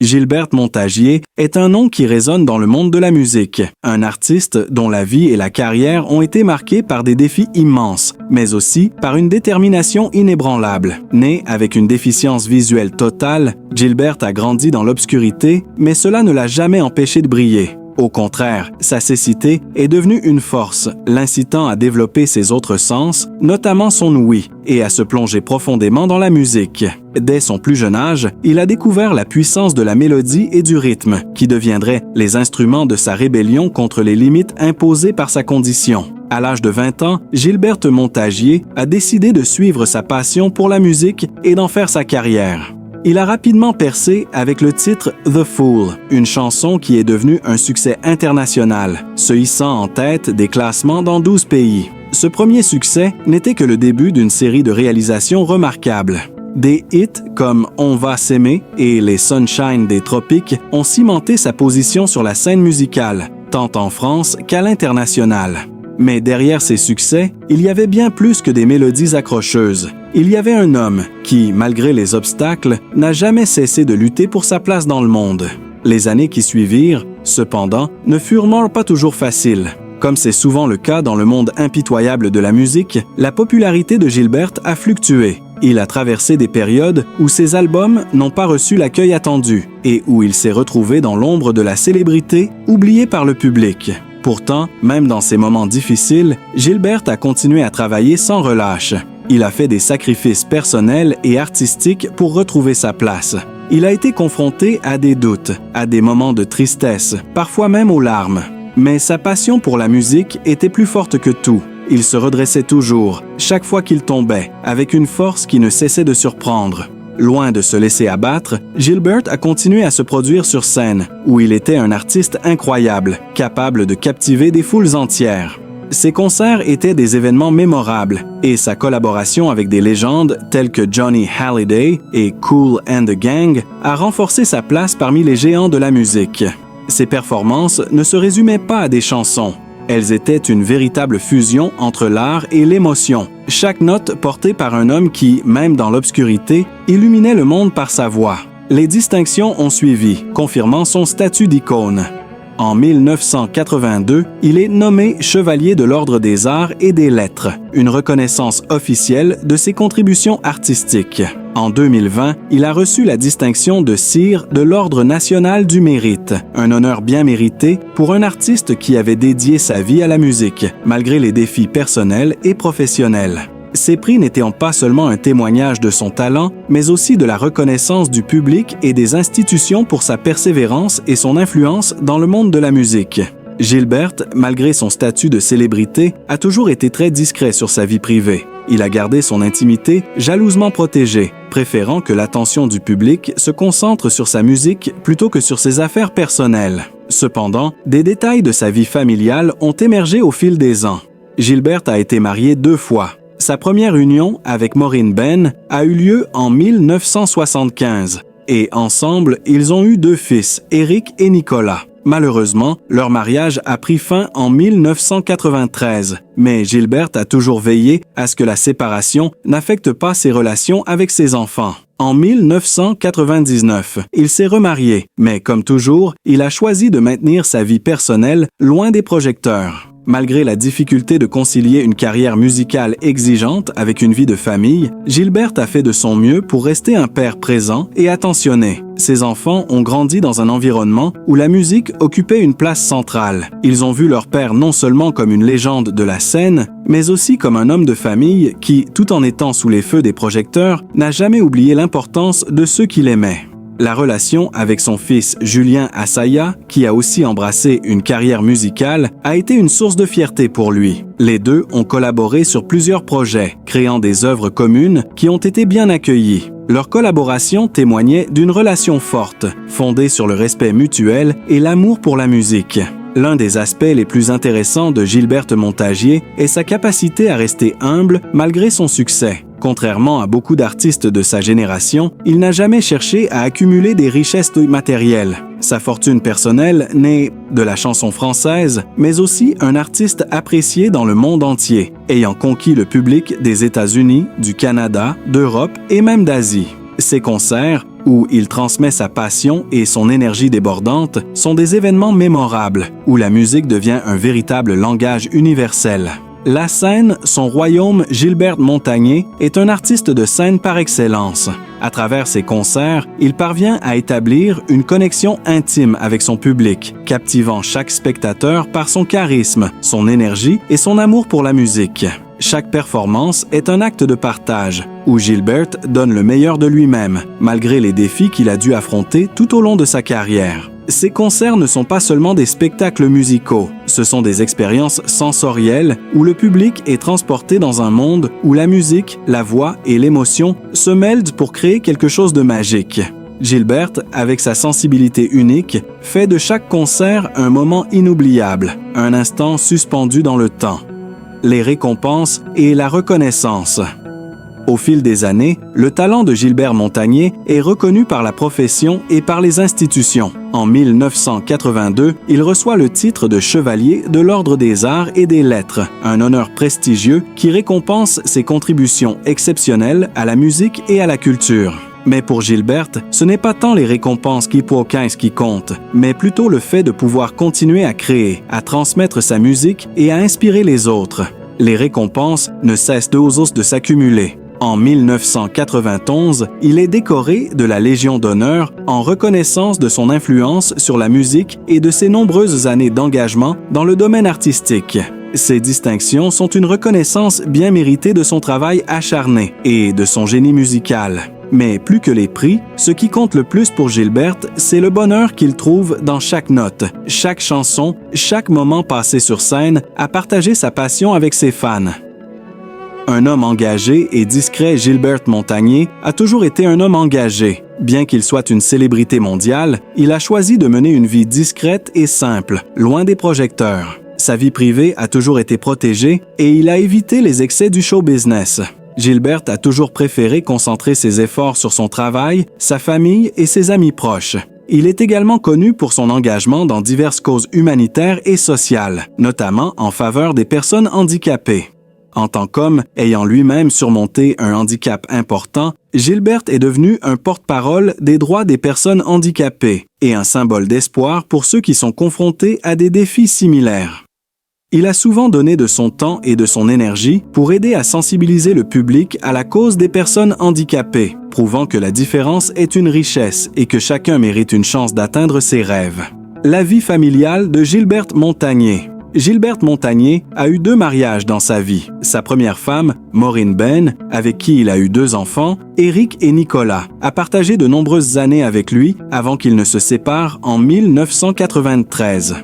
Gilberte Montagier est un nom qui résonne dans le monde de la musique. Un artiste dont la vie et la carrière ont été marquées par des défis immenses, mais aussi par une détermination inébranlable. Née avec une déficience visuelle totale, Gilberte a grandi dans l'obscurité, mais cela ne l'a jamais empêchée de briller. Au contraire, sa cécité est devenue une force, l'incitant à développer ses autres sens, notamment son ouïe, et à se plonger profondément dans la musique. Dès son plus jeune âge, il a découvert la puissance de la mélodie et du rythme, qui deviendraient les instruments de sa rébellion contre les limites imposées par sa condition. À l'âge de 20 ans, Gilberte Montagier a décidé de suivre sa passion pour la musique et d'en faire sa carrière. Il a rapidement percé avec le titre The Fool, une chanson qui est devenue un succès international, se hissant en tête des classements dans 12 pays. Ce premier succès n'était que le début d'une série de réalisations remarquables. Des hits comme On va s'aimer et Les Sunshine des Tropiques ont cimenté sa position sur la scène musicale, tant en France qu'à l'international. Mais derrière ces succès, il y avait bien plus que des mélodies accrocheuses. Il y avait un homme qui, malgré les obstacles, n'a jamais cessé de lutter pour sa place dans le monde. Les années qui suivirent, cependant, ne furent pas toujours faciles. Comme c'est souvent le cas dans le monde impitoyable de la musique, la popularité de Gilberte a fluctué. Il a traversé des périodes où ses albums n'ont pas reçu l'accueil attendu et où il s'est retrouvé dans l'ombre de la célébrité, oublié par le public. Pourtant, même dans ces moments difficiles, Gilberte a continué à travailler sans relâche. Il a fait des sacrifices personnels et artistiques pour retrouver sa place. Il a été confronté à des doutes, à des moments de tristesse, parfois même aux larmes. Mais sa passion pour la musique était plus forte que tout. Il se redressait toujours, chaque fois qu'il tombait, avec une force qui ne cessait de surprendre. Loin de se laisser abattre, Gilberte a continué à se produire sur scène, où il était un artiste incroyable, capable de captiver des foules entières. Ses concerts étaient des événements mémorables, et sa collaboration avec des légendes telles que Johnny Hallyday et Kool and the Gang a renforcé sa place parmi les géants de la musique. Ses performances ne se résumaient pas à des chansons. Elles étaient une véritable fusion entre l'art et l'émotion, chaque note portée par un homme qui, même dans l'obscurité, illuminait le monde par sa voix. Les distinctions ont suivi, confirmant son statut d'icône. En 1982, il est nommé Chevalier de l'Ordre des Arts et des Lettres, une reconnaissance officielle de ses contributions artistiques. En 2020, il a reçu la distinction de Sire de l'Ordre national du mérite, un honneur bien mérité pour un artiste qui avait dédié sa vie à la musique, malgré les défis personnels et professionnels. Ces prix n'étaient pas seulement un témoignage de son talent, mais aussi de la reconnaissance du public et des institutions pour sa persévérance et son influence dans le monde de la musique. Gilberte, malgré son statut de célébrité, a toujours été très discret sur sa vie privée. Il a gardé son intimité jalousement protégée, préférant que l'attention du public se concentre sur sa musique plutôt que sur ses affaires personnelles. Cependant, des détails de sa vie familiale ont émergé au fil des ans. Gilberte a été mariée 2 fois. Sa première union avec Maureen Ben a eu lieu en 1975 et ensemble, ils ont eu 2 fils, Eric et Nicolas. Malheureusement, leur mariage a pris fin en 1993, mais Gilberte a toujours veillé à ce que la séparation n'affecte pas ses relations avec ses enfants. En 1999, il s'est remarié, mais comme toujours, il a choisi de maintenir sa vie personnelle loin des projecteurs. Malgré la difficulté de concilier une carrière musicale exigeante avec une vie de famille, Gilberte a fait de son mieux pour rester un père présent et attentionné. Ses enfants ont grandi dans un environnement où la musique occupait une place centrale. Ils ont vu leur père non seulement comme une légende de la scène, mais aussi comme un homme de famille qui, tout en étant sous les feux des projecteurs, n'a jamais oublié l'importance de ceux qu'il aimait. La relation avec son fils Julien Assaya, qui a aussi embrassé une carrière musicale, a été une source de fierté pour lui. Les deux ont collaboré sur plusieurs projets, créant des œuvres communes qui ont été bien accueillies. Leur collaboration témoignait d'une relation forte, fondée sur le respect mutuel et l'amour pour la musique. L'un des aspects les plus intéressants de Gilberte Montagier est sa capacité à rester humble malgré son succès. Contrairement à beaucoup d'artistes de sa génération, il n'a jamais cherché à accumuler des richesses matérielles. Sa fortune personnelle n'est de la chanson française, mais aussi un artiste apprécié dans le monde entier, ayant conquis le public des États-Unis, du Canada, d'Europe et même d'Asie. Ses concerts, où il transmet sa passion et son énergie débordante, sont des événements mémorables, où la musique devient un véritable langage universel. La scène, son royaume, Gilbert Montagné, est un artiste de scène par excellence. À travers ses concerts, il parvient à établir une connexion intime avec son public, captivant chaque spectateur par son charisme, son énergie et son amour pour la musique. Chaque performance est un acte de partage, où Gilbert donne le meilleur de lui-même, malgré les défis qu'il a dû affronter tout au long de sa carrière. Ces concerts ne sont pas seulement des spectacles musicaux, ce sont des expériences sensorielles où le public est transporté dans un monde où la musique, la voix et l'émotion se mêlent pour créer quelque chose de magique. Gilbert, avec sa sensibilité unique, fait de chaque concert un moment inoubliable, un instant suspendu dans le temps. Les récompenses et la reconnaissance. Au fil des années, le talent de Gilbert Montagné est reconnu par la profession et par les institutions. En 1982, il reçoit le titre de chevalier de l'Ordre des Arts et des Lettres, un honneur prestigieux qui récompense ses contributions exceptionnelles à la musique et à la culture. Mais pour Gilbert, ce n'est pas tant les récompenses qui comptent, mais plutôt le fait de pouvoir continuer à créer, à transmettre sa musique et à inspirer les autres. Les récompenses ne cessent de s'accumuler. En 1991, il est décoré de la Légion d'honneur en reconnaissance de son influence sur la musique et de ses nombreuses années d'engagement dans le domaine artistique. Ces distinctions sont une reconnaissance bien méritée de son travail acharné et de son génie musical. Mais plus que les prix, ce qui compte le plus pour Gilbert, c'est le bonheur qu'il trouve dans chaque note, chaque chanson, chaque moment passé sur scène à partager sa passion avec ses fans. Un homme engagé et discret, Gilbert Montagné a toujours été un homme engagé. Bien qu'il soit une célébrité mondiale, il a choisi de mener une vie discrète et simple, loin des projecteurs. Sa vie privée a toujours été protégée et il a évité les excès du show business. Gilbert a toujours préféré concentrer ses efforts sur son travail, sa famille et ses amis proches. Il est également connu pour son engagement dans diverses causes humanitaires et sociales, notamment en faveur des personnes handicapées. En tant qu'homme ayant lui-même surmonté un handicap important, Gilbert est devenu un porte-parole des droits des personnes handicapées et un symbole d'espoir pour ceux qui sont confrontés à des défis similaires. Il a souvent donné de son temps et de son énergie pour aider à sensibiliser le public à la cause des personnes handicapées, prouvant que la différence est une richesse et que chacun mérite une chance d'atteindre ses rêves. La vie familiale de Gilbert Montagné. Gilbert Montagné a eu 2 mariages dans sa vie. Sa première femme, Maureen Ben, avec qui il a eu 2 enfants, Éric et Nicolas, a partagé de nombreuses années avec lui avant qu'ils ne se séparent en 1993.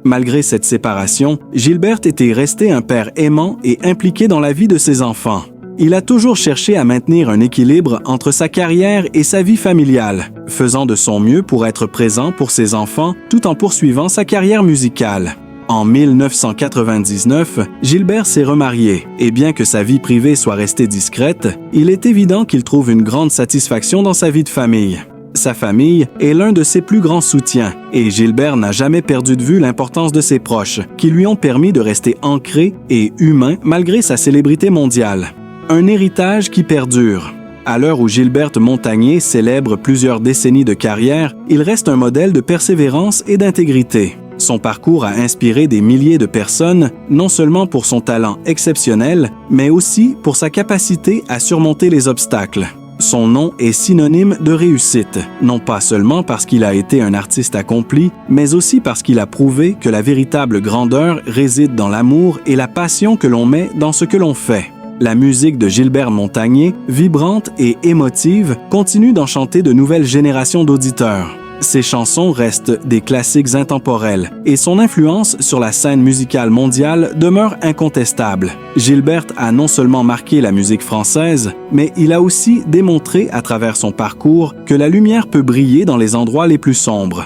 Malgré cette séparation, Gilbert était resté un père aimant et impliqué dans la vie de ses enfants. Il a toujours cherché à maintenir un équilibre entre sa carrière et sa vie familiale, faisant de son mieux pour être présent pour ses enfants tout en poursuivant sa carrière musicale. En 1999, Gilbert s'est remarié et bien que sa vie privée soit restée discrète, il est évident qu'il trouve une grande satisfaction dans sa vie de famille. Sa famille est l'un de ses plus grands soutiens et Gilbert n'a jamais perdu de vue l'importance de ses proches, qui lui ont permis de rester ancré et humain malgré sa célébrité mondiale. Un héritage qui perdure. À l'heure où Gilbert Montagné célèbre plusieurs décennies de carrière, il reste un modèle de persévérance et d'intégrité. Son parcours a inspiré des milliers de personnes, non seulement pour son talent exceptionnel, mais aussi pour sa capacité à surmonter les obstacles. Son nom est synonyme de réussite, non pas seulement parce qu'il a été un artiste accompli, mais aussi parce qu'il a prouvé que la véritable grandeur réside dans l'amour et la passion que l'on met dans ce que l'on fait. La musique de Gilbert Montagné, vibrante et émotive, continue d'enchanter de nouvelles générations d'auditeurs. Ses chansons restent des classiques intemporels et son influence sur la scène musicale mondiale demeure incontestable. Gilbert a non seulement marqué la musique française, mais il a aussi démontré à travers son parcours que la lumière peut briller dans les endroits les plus sombres.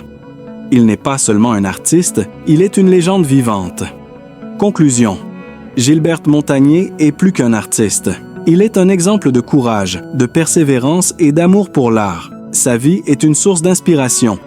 Il n'est pas seulement un artiste, il est une légende vivante. Conclusion. Gilbert Montagné est plus qu'un artiste. Il est un exemple de courage, de persévérance et d'amour pour l'art. Sa vie est une source d'inspiration.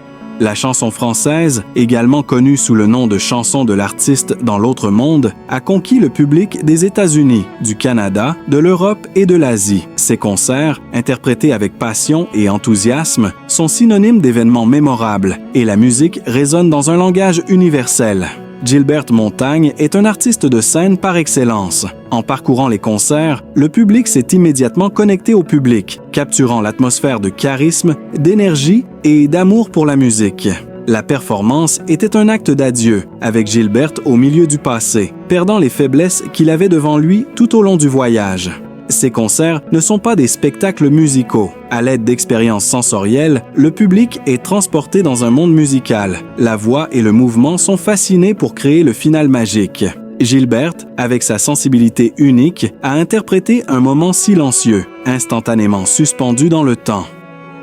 La chanson française, également connue sous le nom de chanson de l'artiste dans l'autre monde, a conquis le public des États-Unis, du Canada, de l'Europe et de l'Asie. Ses concerts, interprétés avec passion et enthousiasme, sont synonymes d'événements mémorables et la musique résonne dans un langage universel. Gilberte Montaigne est un artiste de scène par excellence. En parcourant les concerts, le public s'est immédiatement connecté au public, capturant l'atmosphère de charisme, d'énergie et d'amour pour la musique. La performance était un acte d'adieu, avec Gilberte au milieu du passé, perdant les faiblesses qu'il avait devant lui tout au long du voyage. Ces concerts ne sont pas des spectacles musicaux. À l'aide d'expériences sensorielles, le public est transporté dans un monde musical. La voix et le mouvement sont fascinés pour créer le final magique. Gilberte, avec sa sensibilité unique, a interprété un moment silencieux, instantanément suspendu dans le temps.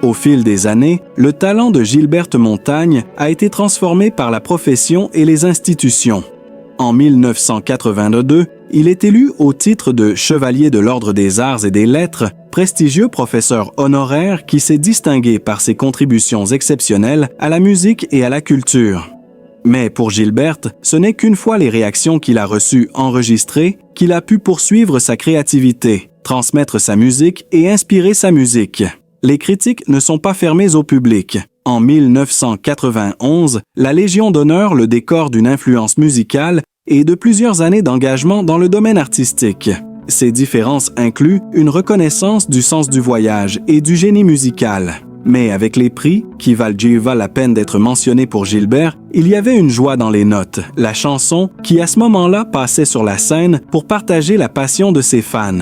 Au fil des années, le talent de Gilberte Montaigne a été transformé par la profession et les institutions. En 1982, il est élu au titre de Chevalier de l'Ordre des Arts et des Lettres, prestigieux professeur honoraire qui s'est distingué par ses contributions exceptionnelles à la musique et à la culture. Mais pour Gilberte, ce n'est qu'une fois les réactions qu'il a reçues enregistrées qu'il a pu poursuivre sa créativité, transmettre sa musique et inspirer sa musique. Les critiques ne sont pas fermées au public. En 1991, la Légion d'honneur le décore d'une influence musicale et de plusieurs années d'engagement dans le domaine artistique. Ces différences incluent une reconnaissance du sens du voyage et du génie musical. Mais avec les prix, qui valent la peine d'être mentionnés pour Gilbert, il y avait une joie dans les notes, la chanson qui à ce moment-là passait sur la scène pour partager la passion de ses fans.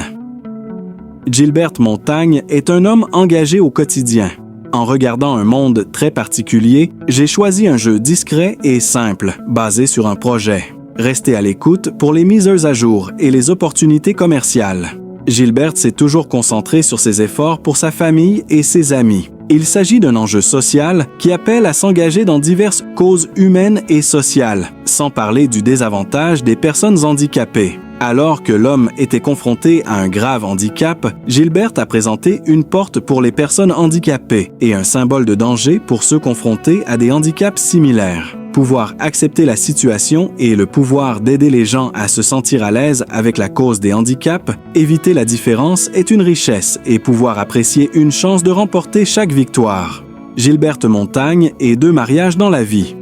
Gilberte Montaigne est un homme engagé au quotidien. En regardant un monde très particulier, j'ai choisi un jeu discret et simple, basé sur un projet. Restez à l'écoute pour les mises à jour et les opportunités commerciales. Gilberte s'est toujours concentré sur ses efforts pour sa famille et ses amis. Il s'agit d'un enjeu social qui appelle à s'engager dans diverses causes humaines et sociales, sans parler du désavantage des personnes handicapées. Alors que l'homme était confronté à un grave handicap, Gilberte a présenté une porte pour les personnes handicapées et un symbole de danger pour ceux confrontés à des handicaps similaires. Pouvoir accepter la situation et le pouvoir d'aider les gens à se sentir à l'aise avec la cause des handicaps, éviter la différence est une richesse et pouvoir apprécier une chance de remporter chaque victoire. Gilberte Montaigne et 2 mariages dans la vie.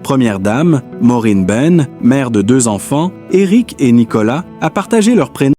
Première dame, Maureen Ben, mère de 2 enfants, Éric et Nicolas, a partagé leur prénom